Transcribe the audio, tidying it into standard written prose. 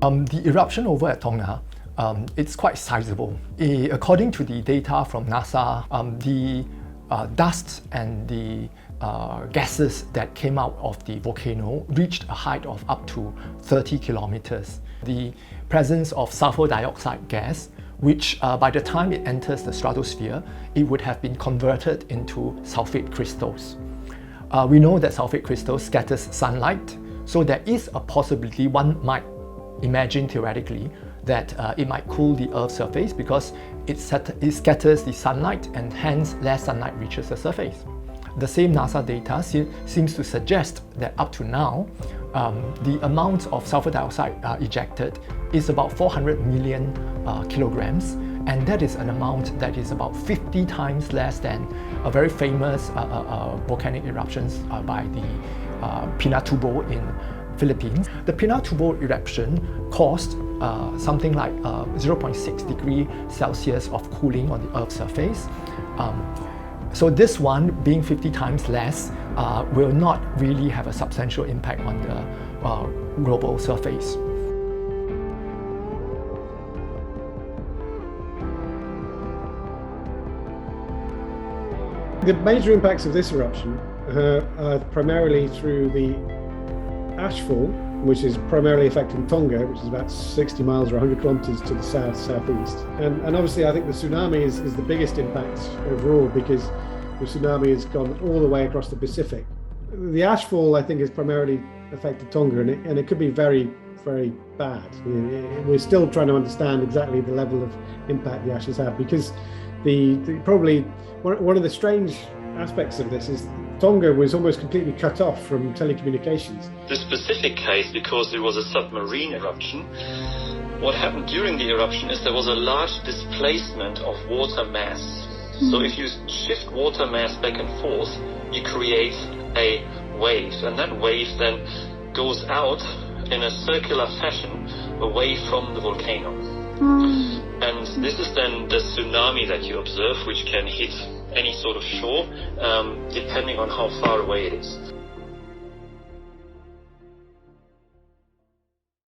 The eruption over at Tonga, it's quite sizable. According to the data from NASA, the dust and the gases that came out of the volcano reached a height of up to 30 kilometers. The presence of sulfur dioxide gas, which by the time it enters the stratosphere, it would have been converted into sulfate crystals. We know that sulfate crystals scatters sunlight, so there is a possibility, one might imagine theoretically, that it might cool the Earth's surface because it scatters the sunlight and hence less sunlight reaches the surface. The same NASA data seems to suggest that up to now, the amount of sulfur dioxide ejected is about 400 million kilograms, and that is an amount that is about 50 times less than a very famous volcanic eruptions by the Pinatubo in Philippines. The Pinatubo eruption caused something like 0.6 degrees Celsius of cooling on the Earth's surface. So this one, being 50 times less, will not really have a substantial impact on the global surface. The major impacts of this eruption are primarily through the ashfall, which is primarily affecting Tonga, which is about 60 miles or 100 kilometers to the southeast. And obviously I think the tsunami is the biggest impact overall, because the tsunami has gone all the way across the Pacific. The ashfall, I think, has primarily affected Tonga, and it could be very, very bad. We're still trying to understand exactly the level of impact the ashes have, because probably one of the strange aspects of this is Tonga was almost completely cut off from telecommunications. The specific case, because it was a submarine eruption, what happened during the eruption is there was a large displacement of water mass. So if you shift water mass back and forth, you create a wave, and that wave then goes out in a circular fashion away from the volcano. And this is then the tsunami that you observe, which can hit any sort of shore, depending on how far away it is.